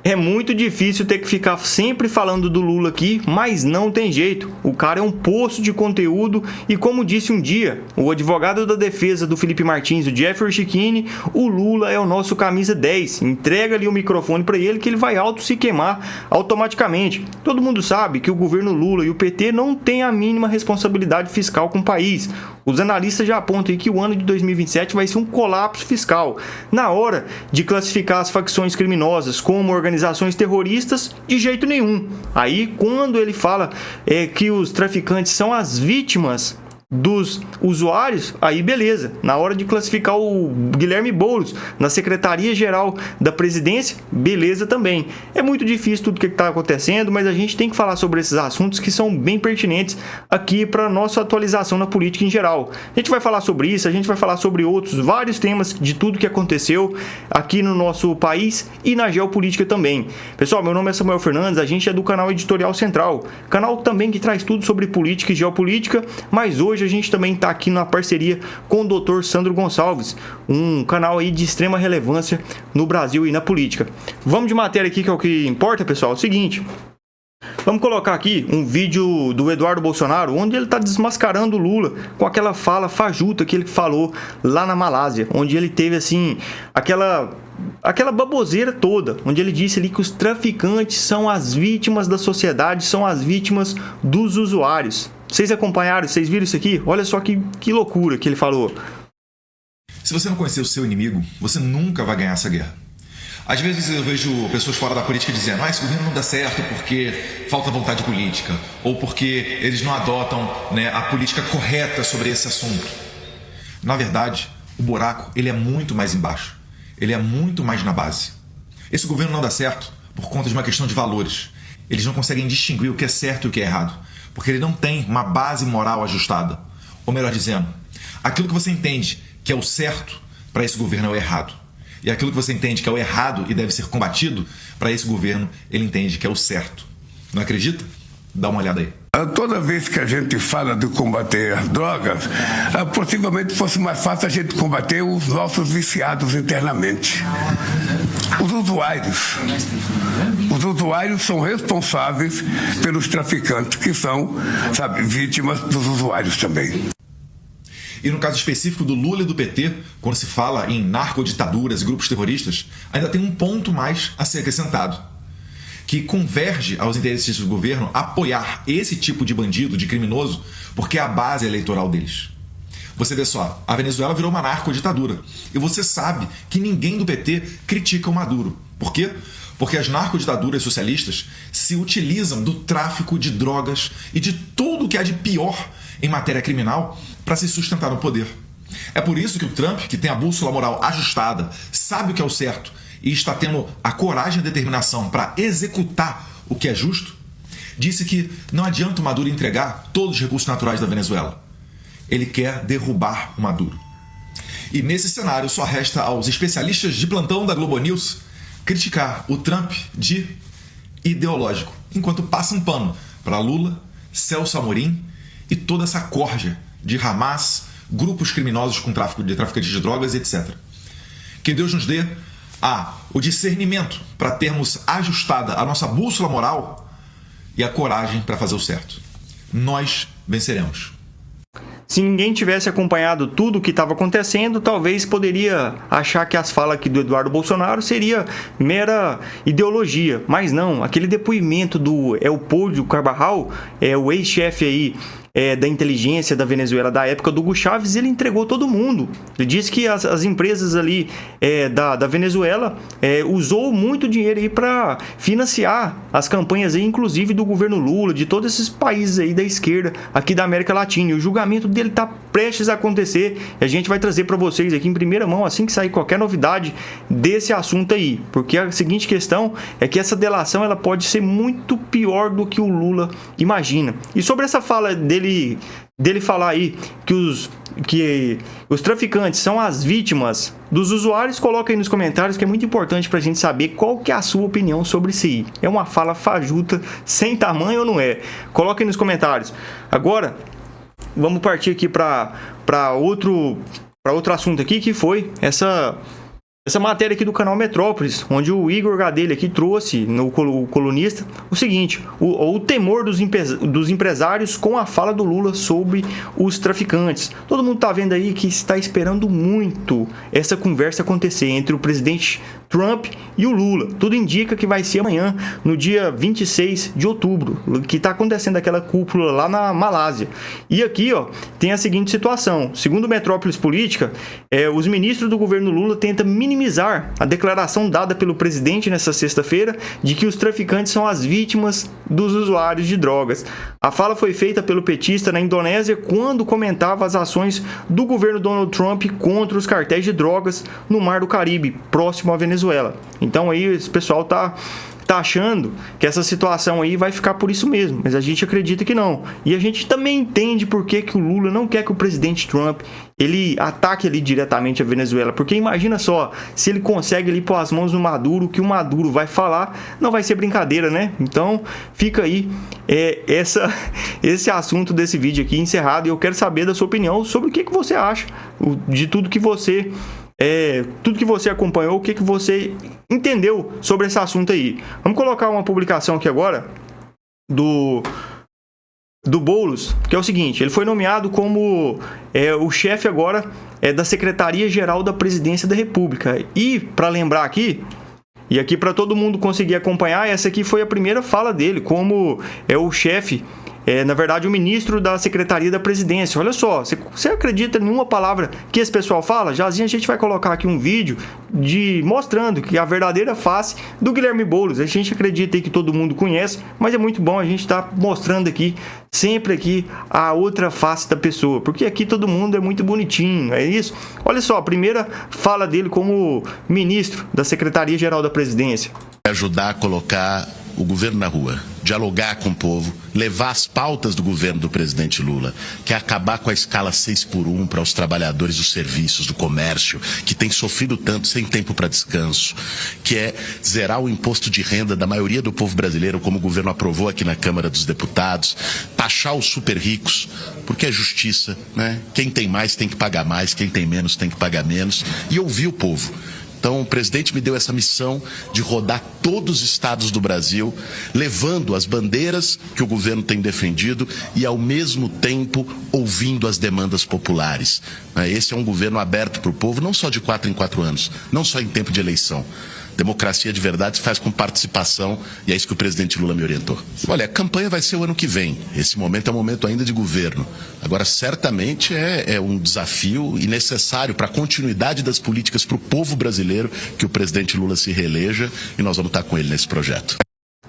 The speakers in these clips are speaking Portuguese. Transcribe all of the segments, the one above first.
É muito difícil ter que ficar sempre falando do Lula aqui, mas não tem jeito. O cara é um poço de conteúdo e, como disse um dia o advogado da defesa do Felipe Martins, o Jeffrey Chicchini, o Lula é o nosso camisa 10. Entrega ali o microfone para ele que ele vai se queimar automaticamente. Todo mundo sabe que o governo Lula e o PT não têm a mínima responsabilidade fiscal com o país. Os analistas já apontam aí que o ano de 2027 vai ser um colapso fiscal. Na hora de classificar as facções criminosas como organizações terroristas, de jeito nenhum. Aí, quando ele fala que os traficantes são as vítimas dos usuários, aí beleza. Na hora de classificar o Guilherme Boulos na Secretaria-Geral da Presidência, beleza também. É muito difícil tudo o que está acontecendo, mas a gente tem que falar sobre esses assuntos que são bem pertinentes aqui para a nossa atualização na política em geral. A gente vai falar sobre isso, a gente vai falar sobre outros, vários temas de tudo que aconteceu aqui no nosso país e na geopolítica também. Pessoal, meu nome é Samuel Fernandes, a gente é do canal Editorial Central, canal também que traz tudo sobre política e geopolítica, mas hoje a gente também está aqui na parceria com o Dr. Sandro Gonçalves, um canal aí de extrema relevância no Brasil e na política. Vamos de matéria aqui, que é o que importa, pessoal. É o seguinte, vamos colocar aqui um vídeo do Eduardo Bolsonaro, onde ele está desmascarando o Lula com aquela fala fajuta que ele falou lá na Malásia, onde ele teve assim, aquela baboseira toda, onde ele disse ali que os traficantes são as vítimas da sociedade, são as vítimas dos usuários. Vocês acompanharam? Vocês viram isso aqui? Olha só que loucura que ele falou. Se você não conhecer o seu inimigo, você nunca vai ganhar essa guerra. Às vezes eu vejo pessoas fora da política dizendo esse governo não dá certo porque falta vontade política, ou porque eles não adotam, a política correta sobre esse assunto. Na verdade, o buraco ele é muito mais embaixo. Ele é muito mais na base. Esse governo não dá certo por conta de uma questão de valores. Eles não conseguem distinguir o que é certo e o que é errado, porque ele não tem uma base moral ajustada. Ou melhor dizendo, aquilo que você entende que é o certo, para esse governo é o errado. E aquilo que você entende que é o errado e deve ser combatido, para esse governo ele entende que é o certo. Não acredita? Dá uma olhada aí. Toda vez que a gente fala de combater as drogas, possivelmente fosse mais fácil a gente combater os nossos viciados internamente. Os usuários são responsáveis pelos traficantes, que são, vítimas dos usuários também. E no caso específico do Lula e do PT, quando se fala em narcoditaduras e grupos terroristas, ainda tem um ponto mais a ser acrescentado, que converge aos interesses do governo apoiar esse tipo de bandido, de criminoso, porque é a base eleitoral deles. Você vê só, a Venezuela virou uma narcoditadura. E você sabe que ninguém do PT critica o Maduro. Por quê? Porque as narcoditaduras socialistas se utilizam do tráfico de drogas e de tudo que há de pior em matéria criminal para se sustentar no poder. É por isso que o Trump, que tem a bússola moral ajustada, sabe o que é o certo e está tendo a coragem e a determinação para executar o que é justo, disse que não adianta o Maduro entregar todos os recursos naturais da Venezuela. Ele quer derrubar o Maduro. E nesse cenário só resta aos especialistas de plantão da Globo News criticar o Trump de ideológico, enquanto passam pano para Lula, Celso Amorim e toda essa corja de Hamas, grupos criminosos com traficantes de drogas, etc. Que Deus nos dê o discernimento para termos ajustada a nossa bússola moral e a coragem para fazer o certo. Nós venceremos. Se ninguém tivesse acompanhado tudo o que estava acontecendo, talvez poderia achar que as falas aqui do Eduardo Bolsonaro seria mera ideologia. Mas não, aquele depoimento do Eupódio Carvajal, o ex-chefe aí da inteligência da Venezuela da época do Hugo Chávez, ele entregou todo mundo. Ele disse que as empresas ali da Venezuela usou muito dinheiro aí para financiar as campanhas aí, inclusive do governo Lula, de todos esses países aí da esquerda aqui da América Latina. E o julgamento dele está prestes a acontecer. E a gente vai trazer para vocês aqui em primeira mão assim que sair qualquer novidade desse assunto aí. Porque a seguinte questão é que essa delação ela pode ser muito pior do que o Lula imagina. E sobre essa fala dele falar aí que os traficantes são as vítimas dos usuários, coloca aí nos comentários, que é muito importante pra gente saber qual que é a sua opinião sobre isso aí. É uma fala fajuta sem tamanho ou não é? Coloca aí nos comentários. Agora, vamos partir aqui para outro assunto aqui, que foi essa Essa matéria aqui do canal Metrópolis, onde o Igor Gadelha aqui trouxe no colunista o seguinte: o temor dos empresários com a fala do Lula sobre os traficantes. Todo mundo tá vendo aí que está esperando muito essa conversa acontecer entre o presidente Trump e o Lula. Tudo indica que vai ser amanhã, no dia 26 de outubro, que está acontecendo aquela cúpula lá na Malásia. E aqui, ó, tem a seguinte situação: segundo Metrópolis Política, os ministros do governo Lula tentam minimizar a declaração dada pelo presidente nesta sexta-feira de que os traficantes são as vítimas dos usuários de drogas. A fala foi feita pelo petista na Indonésia quando comentava as ações do governo Donald Trump contra os cartéis de drogas no Mar do Caribe, próximo à Venezuela. Então aí esse pessoal tá achando que essa situação aí vai ficar por isso mesmo, mas a gente acredita que não. E a gente também entende por que o Lula não quer que o presidente Trump ele ataque ali diretamente a Venezuela, porque imagina só, se ele consegue ali pôr as mãos no Maduro, o que o Maduro vai falar não vai ser brincadeira, né? Então fica aí esse assunto desse vídeo aqui encerrado, e eu quero saber da sua opinião sobre o que você acha de tudo que você acompanhou, o que você entendeu sobre esse assunto aí. Vamos colocar uma publicação aqui agora do Boulos, que é o seguinte: ele foi nomeado como o chefe agora da Secretaria-Geral da Presidência da República. E, para lembrar aqui, e aqui para todo mundo conseguir acompanhar, essa aqui foi a primeira fala dele como o chefe, na verdade, o ministro da Secretaria da Presidência. Olha só, você acredita em nenhuma palavra que esse pessoal fala? Jazinho, a gente vai colocar aqui um vídeo mostrando que a verdadeira face do Guilherme Boulos. A gente acredita aí que todo mundo conhece, mas é muito bom a gente estar mostrando aqui, sempre aqui, a outra face da pessoa, porque aqui todo mundo é muito bonitinho, é isso? Olha só, a primeira fala dele como ministro da Secretaria-Geral da Presidência. Ajudar a colocar o governo na rua, dialogar com o povo, levar as pautas do governo do presidente Lula, que é acabar com a escala 6x1 para os trabalhadores dos serviços, do comércio, que tem sofrido tanto sem tempo para descanso, que é zerar o imposto de renda da maioria do povo brasileiro, como o governo aprovou aqui na Câmara dos Deputados, taxar os super ricos, porque é justiça, né? Quem tem mais tem que pagar mais, quem tem menos tem que pagar menos, e ouvir o povo. Então, o presidente me deu essa missão de rodar todos os estados do Brasil, levando as bandeiras que o governo tem defendido e, ao mesmo tempo, ouvindo as demandas populares. Esse é um governo aberto para o povo, não só de 4 em 4 anos, não só em tempo de eleição. Democracia de verdade se faz com participação, e é isso que o presidente Lula me orientou. Olha, a campanha vai ser o ano que vem. Esse momento é um momento ainda de governo. Agora, certamente é um desafio e necessário para a continuidade das políticas para o povo brasileiro que o presidente Lula se reeleja, e nós vamos estar com ele nesse projeto.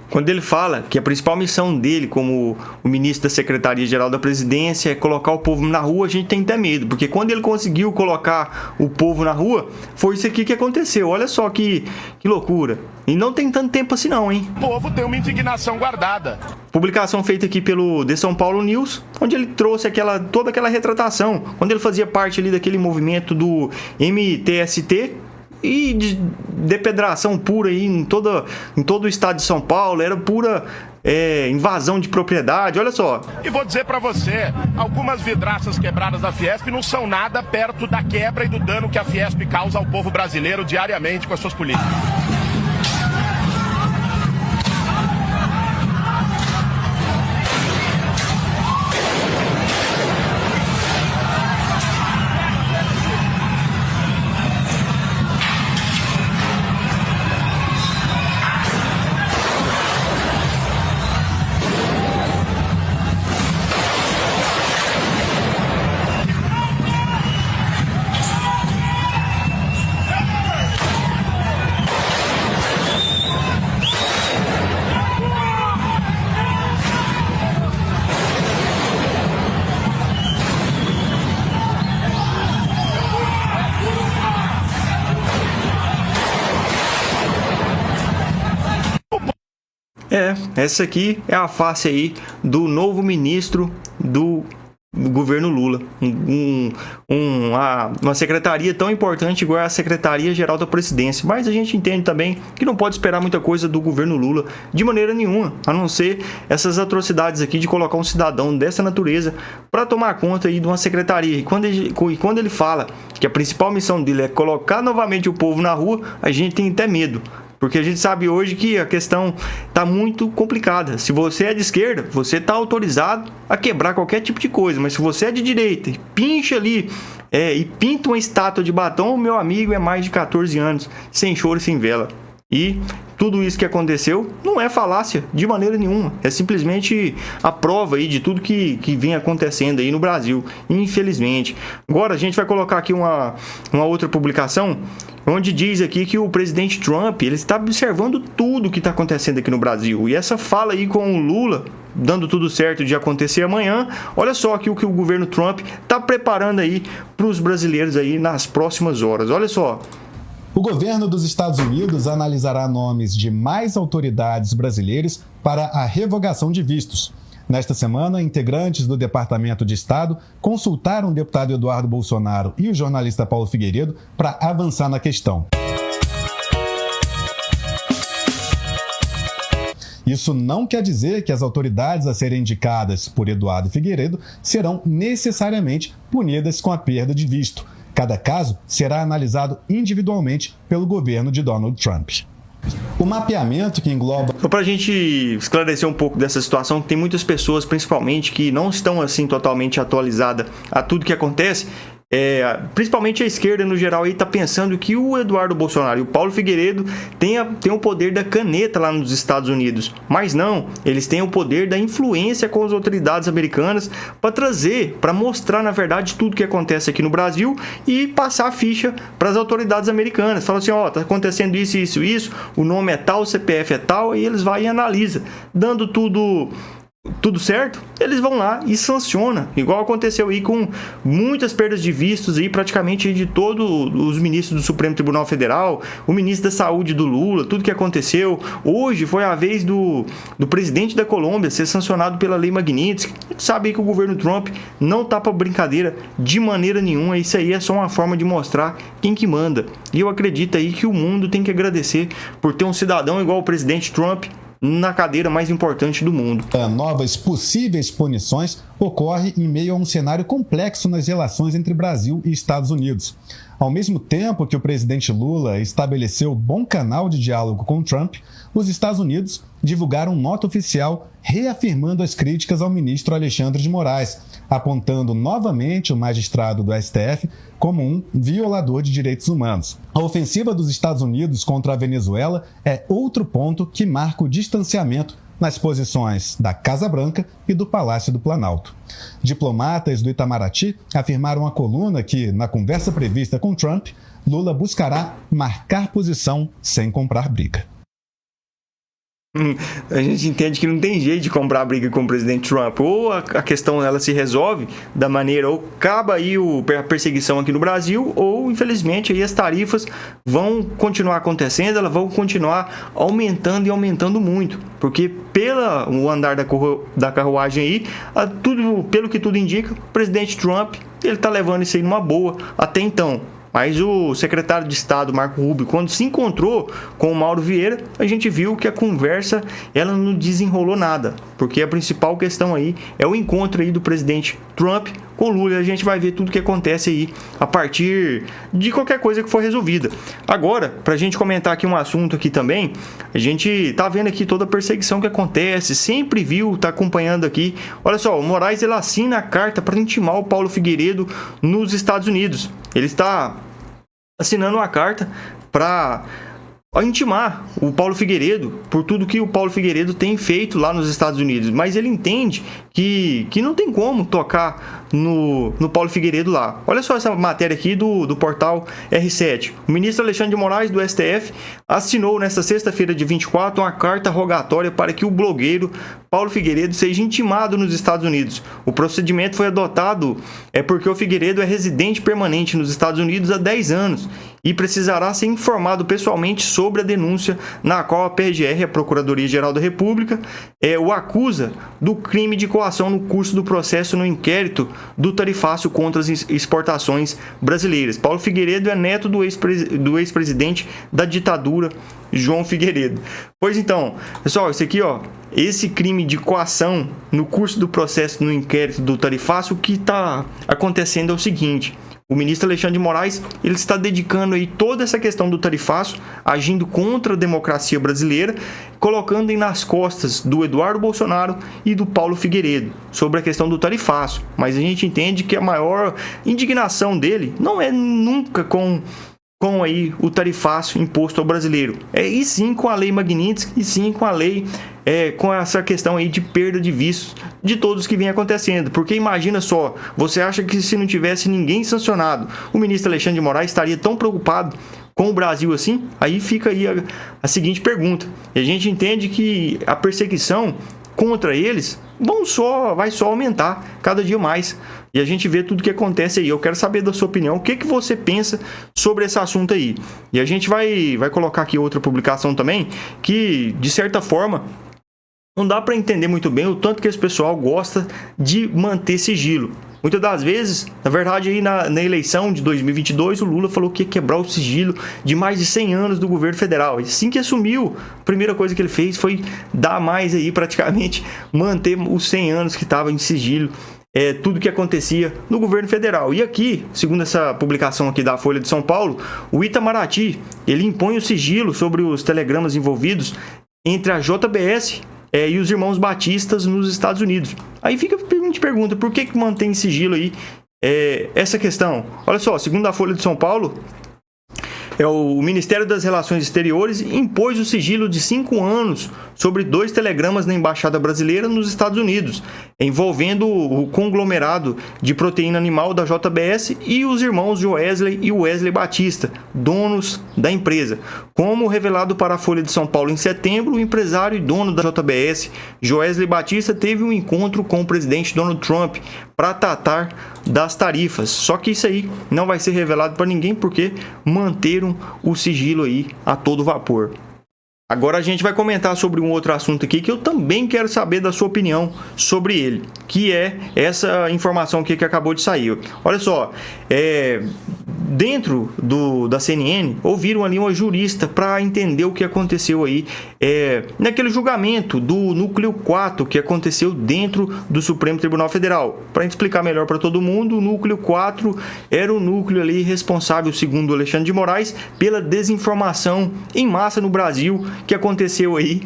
Quando ele fala que a principal missão dele como o ministro da Secretaria-Geral da Presidência é colocar o povo na rua, a gente tem até medo, porque quando ele conseguiu colocar o povo na rua, foi isso aqui que aconteceu. Olha só que loucura. E não tem tanto tempo assim não, hein? O povo tem uma indignação guardada. Publicação feita aqui pelo The São Paulo News, onde ele trouxe toda aquela retratação, quando ele fazia parte ali daquele movimento do MTST, e de depedração pura aí em todo o estado de São Paulo, era pura invasão de propriedade, olha só. E vou dizer pra você, algumas vidraças quebradas da Fiesp não são nada perto da quebra e do dano que a Fiesp causa ao povo brasileiro diariamente com as suas políticas. Essa aqui é a face aí do novo ministro governo Lula. Uma secretaria tão importante igual a Secretaria-Geral da Presidência. Mas a gente entende também que não pode esperar muita coisa do governo Lula de maneira nenhuma, a não ser essas atrocidades aqui de colocar um cidadão dessa natureza para tomar conta aí de uma secretaria. E quando ele fala que a principal missão dele é colocar novamente o povo na rua, a gente tem até medo. Porque a gente sabe hoje que a questão está muito complicada. Se você é de esquerda, você está autorizado a quebrar qualquer tipo de coisa. Mas se você é de direita e pincha ali e pinta uma estátua de batom, meu amigo, é mais de 14 anos, sem choro e sem vela. E tudo isso que aconteceu não é falácia de maneira nenhuma. É simplesmente a prova aí de tudo que vem acontecendo aí no Brasil, infelizmente. Agora a gente vai colocar aqui uma outra publicação onde diz aqui que o presidente Trump ele está observando tudo que está acontecendo aqui no Brasil. E essa fala aí com o Lula, dando tudo certo de acontecer amanhã, olha só aqui o que o governo Trump está preparando aí para os brasileiros aí nas próximas horas. Olha só. O governo dos Estados Unidos analisará nomes de mais autoridades brasileiras para a revogação de vistos. Nesta semana, integrantes do Departamento de Estado consultaram o deputado Eduardo Bolsonaro e o jornalista Paulo Figueiredo para avançar na questão. Isso não quer dizer que as autoridades a serem indicadas por Eduardo Figueiredo serão necessariamente punidas com a perda de visto. Cada caso será analisado individualmente pelo governo de Donald Trump. O mapeamento que engloba... Só para a gente esclarecer um pouco dessa situação, tem muitas pessoas, principalmente, que não estão assim totalmente atualizadas a tudo que acontece. Principalmente a esquerda no geral está pensando que o Eduardo Bolsonaro e o Paulo Figueiredo têm o poder da caneta lá nos Estados Unidos, mas não, eles têm o poder da influência com as autoridades americanas para trazer, para mostrar na verdade tudo que acontece aqui no Brasil e passar a ficha para as autoridades americanas. Fala assim, tá acontecendo isso, o nome é tal, o CPF é tal, e eles vão e analisam, dando tudo certo, eles vão lá e sancionam, igual aconteceu aí com muitas perdas de vistos aí praticamente de todos os ministros do Supremo Tribunal Federal, o ministro da Saúde do Lula, tudo que aconteceu. Hoje foi a vez do presidente da Colômbia ser sancionado pela Lei Magnitsky. A gente sabe aí que o governo Trump não tá para brincadeira de maneira nenhuma, isso aí é só uma forma de mostrar quem que manda. E eu acredito aí que o mundo tem que agradecer por ter um cidadão igual o presidente Trump na cadeira mais importante do mundo. Novas possíveis punições ocorre em meio a um cenário complexo nas relações entre Brasil e Estados Unidos. Ao mesmo tempo que o presidente Lula estabeleceu bom canal de diálogo com Trump, os Estados Unidos divulgaram nota oficial reafirmando as críticas ao ministro Alexandre de Moraes, apontando novamente o magistrado do STF como um violador de direitos humanos. A ofensiva dos Estados Unidos contra a Venezuela é outro ponto que marca o distanciamento nas posições da Casa Branca e do Palácio do Planalto. Diplomatas do Itamaraty afirmaram à coluna que, na conversa prevista com Trump, Lula buscará marcar posição sem comprar briga. A gente entende que não tem jeito de comprar briga com o presidente Trump. Ou a questão ela se resolve da maneira, ou acaba aí a perseguição aqui no Brasil, ou infelizmente aí as tarifas vão continuar acontecendo, elas vão continuar aumentando e aumentando muito. Porque pelo andar da carruagem aí, pelo que tudo indica, o presidente Trump ele está levando isso aí numa boa até então. Mas o secretário de Estado, Marco Rubio, quando se encontrou com o Mauro Vieira, a gente viu que a conversa ela não desenrolou nada. Porque a principal questão aí é o encontro aí do presidente Trump com Lula. E a gente vai ver tudo que acontece aí a partir de qualquer coisa que for resolvida. Agora, para a gente comentar aqui um assunto aqui também, a gente tá vendo aqui toda a perseguição que acontece, sempre viu, tá acompanhando aqui. Olha só, o Moraes ele assina a carta para intimar o Paulo Figueiredo nos Estados Unidos. Ele está assinando uma carta para intimar o Paulo Figueiredo por tudo que o Paulo Figueiredo tem feito lá nos Estados Unidos. Mas ele entende que não tem como tocar no Paulo Figueiredo lá. Olha só essa matéria aqui do portal R7. O ministro Alexandre de Moraes, do STF, assinou nesta sexta-feira, dia 24, uma carta rogatória para que o blogueiro Paulo Figueiredo seja intimado nos Estados Unidos. O procedimento foi adotado porque o Figueiredo é residente permanente nos Estados Unidos há 10 anos e precisará ser informado pessoalmente sobre a denúncia na qual a PGR, a Procuradoria-Geral da República, o acusa do crime de coação no curso do processo no inquérito do tarifácio contra as exportações brasileiras. Paulo Figueiredo é neto do ex-presidente da ditadura, João Figueiredo. Pois então, pessoal, isso aqui, esse crime de coação no curso do processo no inquérito do tarifácio, o que está acontecendo é o seguinte: o ministro Alexandre de Moraes, ele está dedicando aí toda essa questão do tarifaço, agindo contra a democracia brasileira, colocando aí nas costas do Eduardo Bolsonaro e do Paulo Figueiredo sobre a questão do tarifaço. Mas a gente entende que a maior indignação dele não é nunca com aí o tarifaço imposto ao brasileiro, e sim com a lei Magnitsky, e sim com a lei, com essa questão aí de perda de vistos de todos que vem acontecendo. Porque imagina só, você acha que se não tivesse ninguém sancionado, o ministro Alexandre de Moraes estaria tão preocupado com o Brasil assim? Aí fica aí a seguinte pergunta. E a gente entende que a perseguição contra eles vai só aumentar cada dia mais. E a gente vê tudo que acontece aí. Eu quero saber da sua opinião. O que você pensa sobre esse assunto aí? E a gente vai colocar aqui outra publicação também, que, de certa forma, não dá para entender muito bem o tanto que esse pessoal gosta de manter sigilo. Muitas das vezes, na verdade, aí na eleição de 2022, o Lula falou que ia quebrar o sigilo de mais de 100 anos do governo federal. E assim que assumiu, a primeira coisa que ele fez foi dar mais aí, praticamente, manter os 100 anos que estavam em sigilo, tudo que acontecia no governo federal. E aqui, segundo essa publicação aqui da Folha de São Paulo, o Itamaraty, ele impõe o sigilo sobre os telegramas envolvidos entre a JBS e os irmãos batistas nos Estados Unidos. Aí fica a gente pergunta, por que mantém sigilo aí essa questão? Olha só, segundo a Folha de São Paulo, o Ministério das Relações Exteriores impôs o sigilo de 5 anos sobre 2 telegramas na Embaixada Brasileira nos Estados Unidos, envolvendo o conglomerado de proteína animal da JBS e os irmãos Joesley e Wesley Batista, donos da empresa. Como revelado para a Folha de São Paulo em setembro, o empresário e dono da JBS, Joesley Batista, teve um encontro com o presidente Donald Trump para tratar das tarifas. Só que isso aí não vai ser revelado para ninguém, porque manteram o sigilo aí a todo vapor. Agora a gente vai comentar sobre um outro assunto aqui que eu também quero saber da sua opinião sobre ele, que é essa informação aqui que acabou de sair. Olha só, dentro da CNN, ouviram ali uma jurista para entender o que aconteceu aí naquele julgamento do Núcleo 4 que aconteceu dentro do Supremo Tribunal Federal. Para explicar melhor para todo mundo, o Núcleo 4 era o núcleo ali responsável, segundo Alexandre de Moraes, pela desinformação em massa no Brasil, que aconteceu aí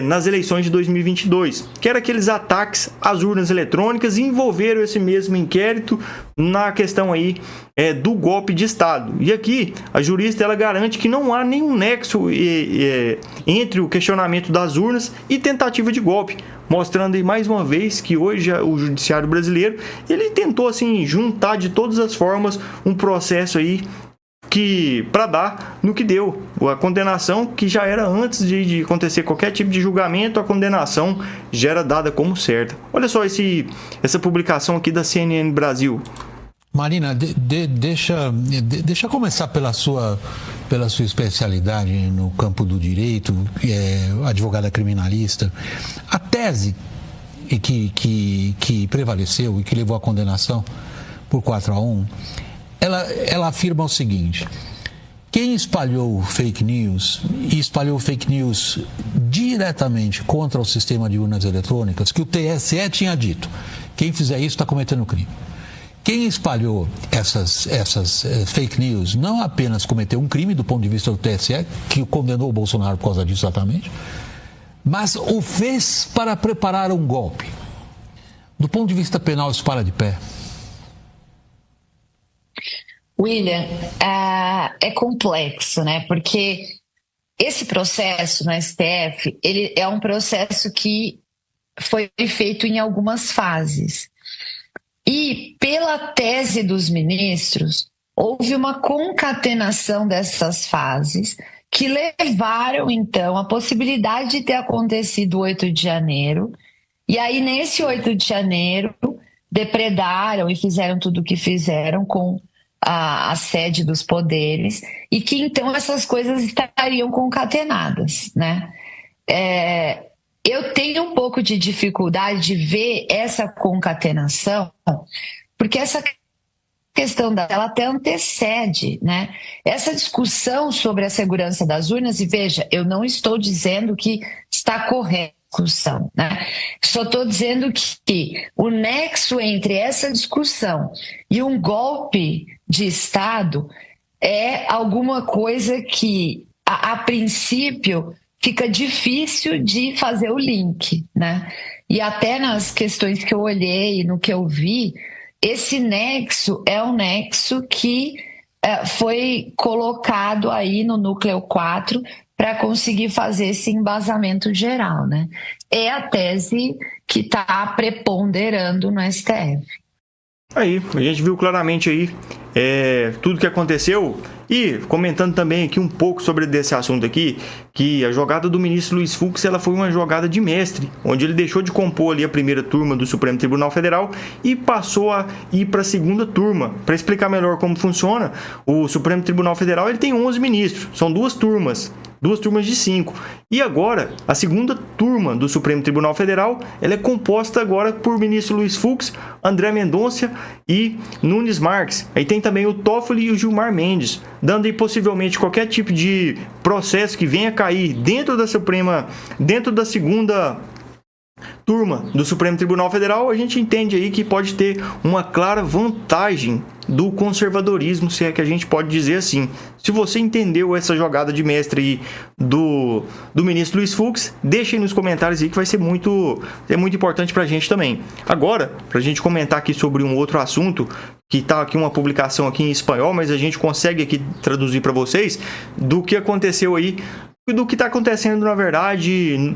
nas eleições de 2022, que era aqueles ataques às urnas eletrônicas, e envolveram esse mesmo inquérito na questão aí do golpe de Estado. E aqui a jurista ela garante que não há nenhum nexo entre o questionamento das urnas e tentativa de golpe, mostrando aí mais uma vez que hoje o judiciário brasileiro ele tentou assim juntar de todas as formas um processo aí para dar no que deu. A condenação, que já era antes de acontecer qualquer tipo de julgamento, a condenação já era dada como certa. Olha só essa publicação aqui da CNN Brasil. Marina, deixa começar pela sua especialidade no campo do direito, advogada criminalista. A tese que prevaleceu e que levou à condenação por 4-1, ela afirma o seguinte: quem espalhou fake news, e espalhou fake news diretamente contra o sistema de urnas eletrônicas, que o TSE tinha dito, quem fizer isso está cometendo crime. Quem espalhou essas fake news não apenas cometeu um crime do ponto de vista do TSE, que condenou o Bolsonaro por causa disso exatamente, mas o fez para preparar um golpe. Do ponto de vista penal, isso para de pé? William, é complexo, né? Porque esse processo no STF, ele é um processo que foi feito em algumas fases. E pela tese dos ministros, houve uma concatenação dessas fases que levaram, então, à possibilidade de ter acontecido o 8 de janeiro. E aí, nesse 8 de janeiro, depredaram e fizeram tudo o que fizeram com a sede dos poderes, e que então essas coisas estariam concatenadas, né? Eu tenho um pouco de dificuldade de ver essa concatenação, porque essa questão ela até antecede, né? Essa discussão sobre a segurança das urnas, e veja, eu não estou dizendo que está correta a discussão, né? Só estou dizendo que o nexo entre essa discussão e um golpe de Estado é alguma coisa que, a princípio, fica difícil de fazer o link, né? E até nas questões que eu olhei, no que eu vi, esse nexo é um nexo que foi colocado aí no núcleo 4 para conseguir fazer esse embasamento geral, né? É a tese que está preponderando no STF. Aí, a gente viu claramente aí tudo que aconteceu, e comentando também aqui um pouco sobre esse assunto aqui, que a jogada do ministro Luiz Fux, ela foi uma jogada de mestre, onde ele deixou de compor ali a primeira turma do Supremo Tribunal Federal e passou a ir para a segunda turma. Para explicar melhor como funciona, o Supremo Tribunal Federal ele tem 11 ministros, são duas turmas de 5. E agora, a segunda turma do Supremo Tribunal Federal, ela é composta agora por ministro Luiz Fux, André Mendonça e Nunes Marques. Aí tem também o Toffoli e o Gilmar Mendes, dando aí possivelmente qualquer tipo de processo que venha cair dentro da segunda turma do Supremo Tribunal Federal, a gente entende aí que pode ter uma clara vantagem do conservadorismo, se é que a gente pode dizer assim. Se você entendeu essa jogada de mestre aí do ministro Luiz Fux, deixa aí nos comentários aí que vai ser muito importante pra gente também. Agora, pra gente comentar aqui sobre um outro assunto, que tá aqui uma publicação aqui em espanhol, mas a gente consegue aqui traduzir para vocês do que aconteceu aí, do que tá acontecendo na verdade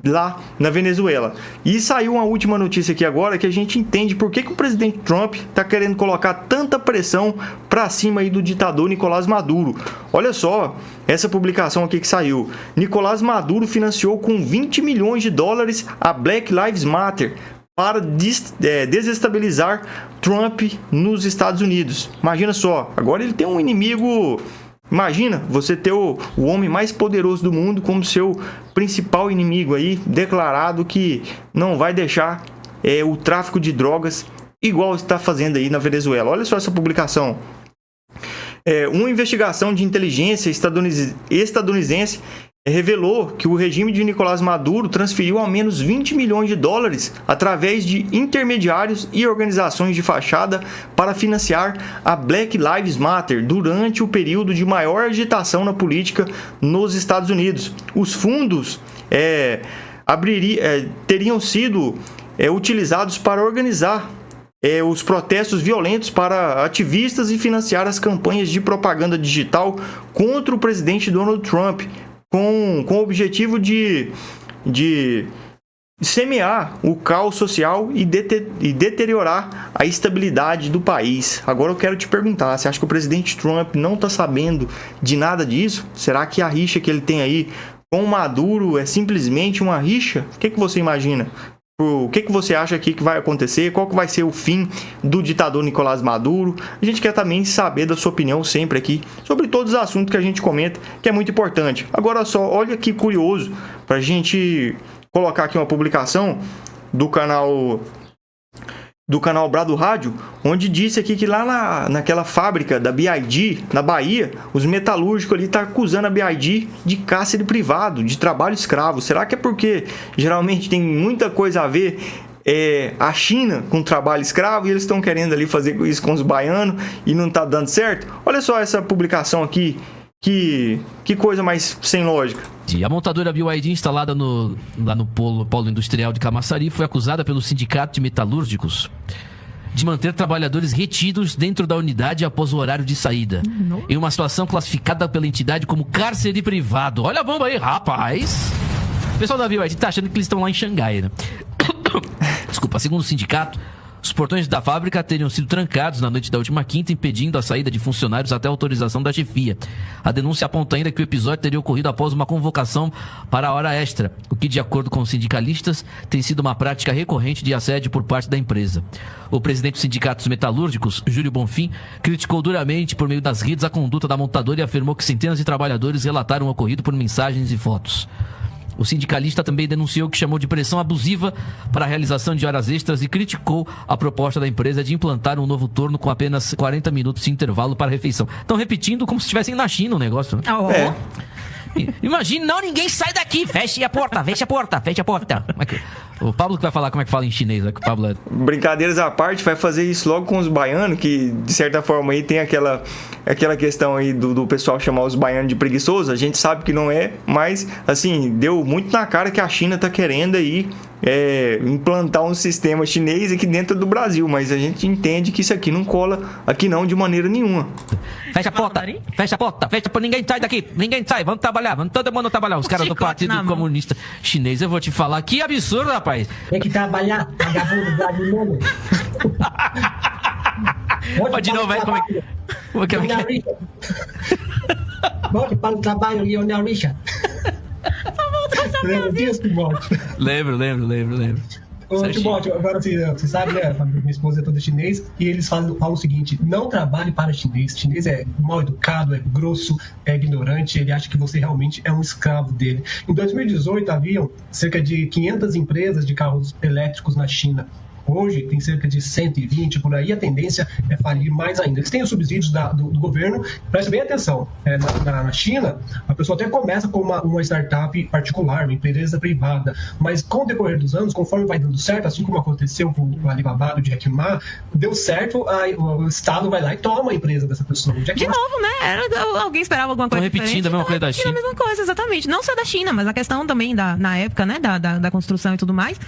lá na Venezuela. E saiu uma última notícia aqui agora que a gente entende por que o presidente Trump está querendo colocar tanta pressão para cima aí do ditador Nicolás Maduro. Olha só essa publicação aqui que saiu. Nicolás Maduro financiou com 20 milhões de dólares a Black Lives Matter para desestabilizar Trump nos Estados Unidos. Imagina só, agora ele tem um inimigo. Imagina você ter o homem mais poderoso do mundo como seu principal inimigo aí, declarado que não vai deixar o tráfico de drogas igual está fazendo aí na Venezuela. Olha só essa publicação. Uma investigação de inteligência estadunidense revelou que o regime de Nicolás Maduro transferiu ao menos 20 milhões de dólares através de intermediários e organizações de fachada para financiar a Black Lives Matter durante o período de maior agitação na política nos Estados Unidos. Os fundos teriam sido utilizados para organizar os protestos violentos para ativistas e financiar as campanhas de propaganda digital contra o presidente Donald Trump, com o objetivo de semear o caos social e deteriorar a estabilidade do país. Agora eu quero te perguntar, você acha que o presidente Trump não está sabendo de nada disso? Será que a rixa que ele tem aí com o Maduro é simplesmente uma rixa? O que você imagina? O que você acha aqui que vai acontecer? Qual que vai ser o fim do ditador Nicolás Maduro? A gente quer também saber da sua opinião sempre aqui sobre todos os assuntos que a gente comenta, que é muito importante. Agora só, olha que curioso, para a gente colocar aqui uma publicação do canal Brado Rádio, onde disse aqui que lá naquela fábrica da BYD, na Bahia, os metalúrgicos ali estão acusando a BYD de cárcere privado, de trabalho escravo. Será que é porque geralmente tem muita coisa a ver a China com trabalho escravo e eles estão querendo ali fazer isso com os baianos e não está dando certo? Olha só essa publicação aqui. Que coisa mais sem lógica. A montadora BYD, instalada lá no polo industrial de Camaçari, foi acusada pelo Sindicato de Metalúrgicos de manter trabalhadores retidos dentro da unidade após o horário de saída, em uma situação classificada pela entidade como cárcere privado. Olha a bomba aí, rapaz! O pessoal da BYD tá achando que eles estão lá em Xangai, né? Desculpa, segundo o sindicato, Os portões da fábrica teriam sido trancados na noite da última quinta, impedindo a saída de funcionários até a autorização da chefia. A denúncia aponta ainda que o episódio teria ocorrido após uma convocação para a hora extra, o que, de acordo com os sindicalistas, tem sido uma prática recorrente de assédio por parte da empresa. O presidente dos sindicatos metalúrgicos, Júlio Bonfim, criticou duramente por meio das redes a conduta da montadora e afirmou que centenas de trabalhadores relataram o ocorrido por mensagens e fotos. O sindicalista também denunciou que chamou de pressão abusiva para a realização de horas extras e criticou a proposta da empresa de implantar um novo turno com apenas 40 minutos de intervalo para a refeição. Estão repetindo como se estivessem na China o negócio, né? Imagina, não, ninguém sai daqui, feche a porta, feche a porta, feche a porta. O Pablo que vai falar como é que fala em chinês, né? Que o Pablo é... Brincadeiras à parte, vai fazer isso logo com os baianos, que de certa forma aí tem aquela questão aí do pessoal chamar os baianos de preguiçosos. A gente sabe que não é, mas assim, deu muito na cara que a China tá querendo aí implantar um sistema chinês aqui dentro do Brasil, mas a gente entende que isso aqui não cola aqui não de maneira nenhuma. Fecha a porta, fecha a porta, fecha a porta, ninguém sai daqui, ninguém sai, vamos trabalhar, vamos todo mundo trabalhar. Os caras do Partido Comunista Chinês, eu vou te falar, que absurdo, rapaz. Tem que trabalhar, vagabundo brasileiro. Pode de novo, velho, como é que é? Volte para o trabalho, Lionel Richard. Lembra disso, Timóteo? Lembro. Ô, Timóteo, agora você sabe, né? Minha esposa é toda chinês e eles falam o seguinte: não trabalhe para chinês. Chinês é mal educado, é grosso, é ignorante, ele acha que você realmente é um escravo dele. Em 2018, haviam cerca de 500 empresas de carros elétricos na China. Hoje tem cerca de 120 por aí, a tendência é falir mais ainda. Eles têm os subsídios do governo, preste bem atenção, na China a pessoa até começa com uma startup particular, uma empresa privada, mas com o decorrer dos anos, conforme vai dando certo, assim como aconteceu com o Alibaba, o Jack Ma, deu certo, o Estado vai lá e toma a empresa dessa pessoa. De novo, né? Alguém esperava alguma coisa diferente. Estão repetindo a mesma coisa da China. A mesma coisa, exatamente. Não só da China, mas a questão também na época, né, da construção e tudo mais,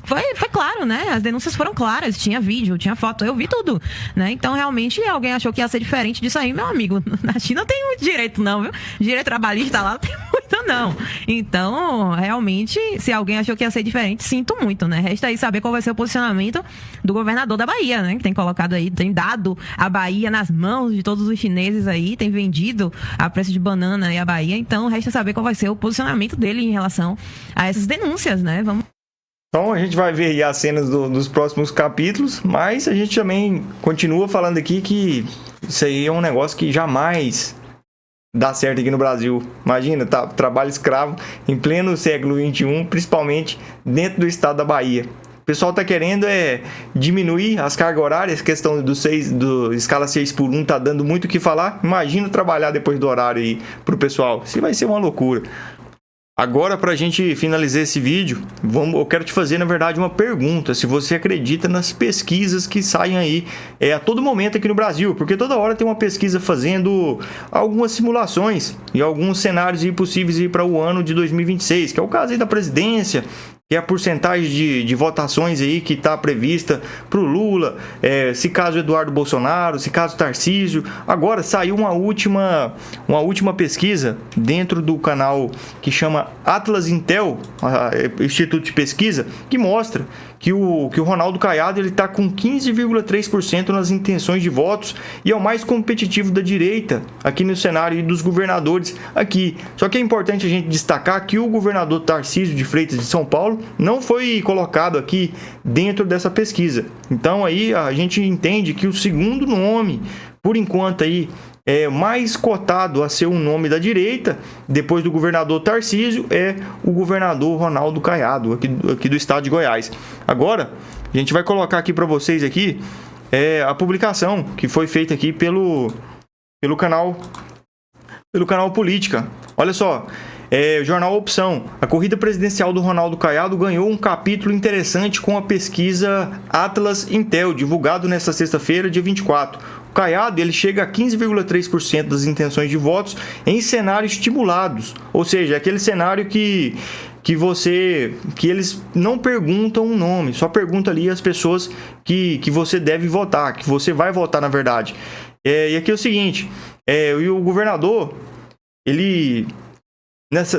foi claro, né? As denúncias foram claras, tinha vídeo, tinha foto, eu vi tudo, né? Então, realmente, alguém achou que ia ser diferente disso aí, meu amigo. Na China não tem muito direito, não, viu? Direito trabalhista lá não tem muito, não. Então, realmente, se alguém achou que ia ser diferente, sinto muito, né? Resta aí saber qual vai ser o posicionamento do governador da Bahia, né? Que tem colocado aí, tem dado a Bahia nas mãos de todos os chineses aí, tem vendido a preço de banana aí a Bahia. Então, resta saber qual vai ser o posicionamento dele em relação a essas denúncias, né? Então a gente vai ver aí as cenas dos próximos capítulos, mas a gente também continua falando aqui que isso aí é um negócio que jamais dá certo aqui no Brasil. Imagina, trabalho escravo em pleno século XXI, principalmente dentro do estado da Bahia. O pessoal tá querendo diminuir as cargas horárias, questão do escala 6x1 tá dando muito o que falar. Imagina trabalhar depois do horário aí pro pessoal. Isso vai ser uma loucura. Agora, para a gente finalizar esse vídeo, eu quero te fazer, na verdade, uma pergunta. Se você acredita nas pesquisas que saem aí a todo momento aqui no Brasil. Porque toda hora tem uma pesquisa fazendo algumas simulações e alguns cenários possíveis para o ano de 2026. Que é o caso aí da presidência, que é a porcentagem de votações aí que está prevista para o Lula, se caso Eduardo Bolsonaro, se caso Tarcísio. Agora saiu uma última pesquisa dentro do canal que chama Atlas Intel, Instituto de Pesquisa, que mostra que o Ronaldo Caiado está com 15,3% nas intenções de votos e é o mais competitivo da direita aqui no cenário dos governadores aqui. Só que é importante a gente destacar que o governador Tarcísio de Freitas de São Paulo não foi colocado aqui dentro dessa pesquisa. Então aí a gente entende que o segundo nome, por enquanto aí, mais cotado a ser um nome da direita, depois do governador Tarcísio, é o governador Ronaldo Caiado, aqui do estado de Goiás. Agora, a gente vai colocar aqui para vocês aqui a publicação que foi feita aqui pelo canal Política. Olha só, Jornal Opção. A corrida presidencial do Ronaldo Caiado ganhou um capítulo interessante com a pesquisa Atlas Intel, divulgado nesta sexta-feira, dia 24. Caiado, ele chega a 15,3% das intenções de votos em cenários estimulados, ou seja, aquele cenário que eles não perguntam um nome, só perguntam ali as pessoas que você deve votar, que você vai votar na verdade. E aqui é o seguinte, o governador, ele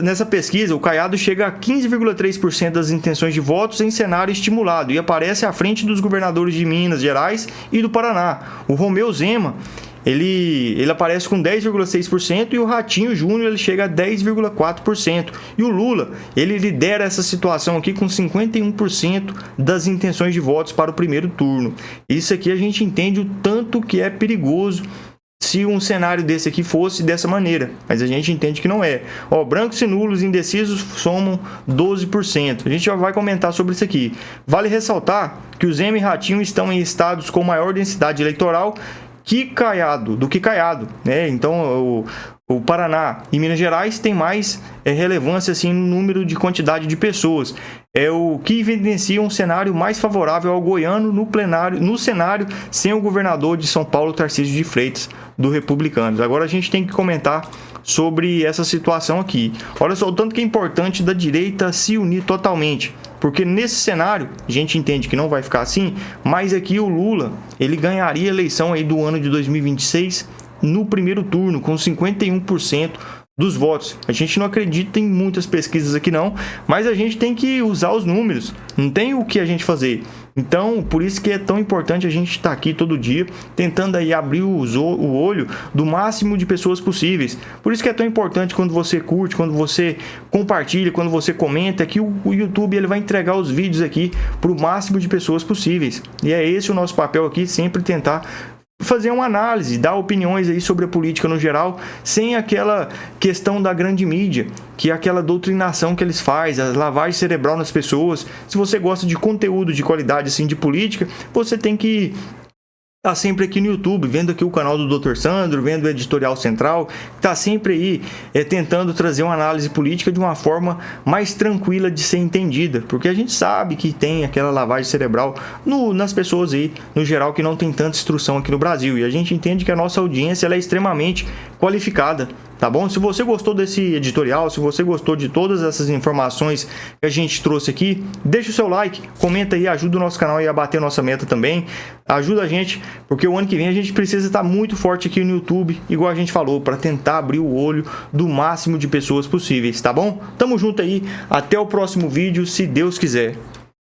Nessa pesquisa, o Caiado chega a 15,3% das intenções de votos em cenário estimulado e aparece à frente dos governadores de Minas Gerais e do Paraná. O Romeu Zema, ele aparece com 10,6% e o Ratinho Júnior ele chega a 10,4%. E o Lula, ele lidera essa situação aqui com 51% das intenções de votos para o primeiro turno. Isso aqui a gente entende o tanto que é perigoso se um cenário desse aqui fosse dessa maneira, mas a gente entende que não é. Brancos e nulos indecisos somam 12%. A gente já vai comentar sobre isso aqui. Vale ressaltar que os Zema e Ratinho estão em estados com maior densidade eleitoral do que Caiado, né? Então o Paraná e Minas Gerais têm mais relevância assim, no número de quantidade de pessoas. É o que evidencia um cenário mais favorável ao goiano no cenário sem o governador de São Paulo, Tarcísio de Freitas, do Republicanos. Agora a gente tem que comentar sobre essa situação aqui. Olha só o tanto que é importante da direita se unir totalmente, porque nesse cenário a gente entende que não vai ficar assim, mas aqui o Lula ele ganharia a eleição aí do ano de 2026 no primeiro turno com 51% dos votos. A gente não acredita em muitas pesquisas aqui não, mas a gente tem que usar os números, não tem o que a gente fazer. Então, por isso que é tão importante a gente estar aqui todo dia, tentando aí abrir o olho do máximo de pessoas possíveis. Por isso que é tão importante quando você curte, quando você compartilha, quando você comenta, que o YouTube ele vai entregar os vídeos aqui para o máximo de pessoas possíveis. E é esse o nosso papel aqui, sempre tentar fazer uma análise, dar opiniões aí sobre a política no geral, sem aquela questão da grande mídia, que é aquela doutrinação que eles fazem, a lavagem cerebral nas pessoas. Se você gosta de conteúdo de qualidade assim de política, você tem que tá sempre aqui no YouTube, vendo aqui o canal do Dr. Sandro, vendo o Editorial Central, tá sempre aí tentando trazer uma análise política de uma forma mais tranquila de ser entendida, porque a gente sabe que tem aquela lavagem cerebral nas pessoas aí, no geral, que não tem tanta instrução aqui no Brasil, e a gente entende que a nossa audiência ela é extremamente qualificada, tá bom? Se você gostou desse editorial, se você gostou de todas essas informações que a gente trouxe aqui, deixa o seu like, comenta aí, ajuda o nosso canal aí a bater a nossa meta também, ajuda a gente, porque o ano que vem a gente precisa estar muito forte aqui no YouTube, igual a gente falou, para tentar abrir o olho do máximo de pessoas possíveis, tá bom? Tamo junto aí, até o próximo vídeo, se Deus quiser.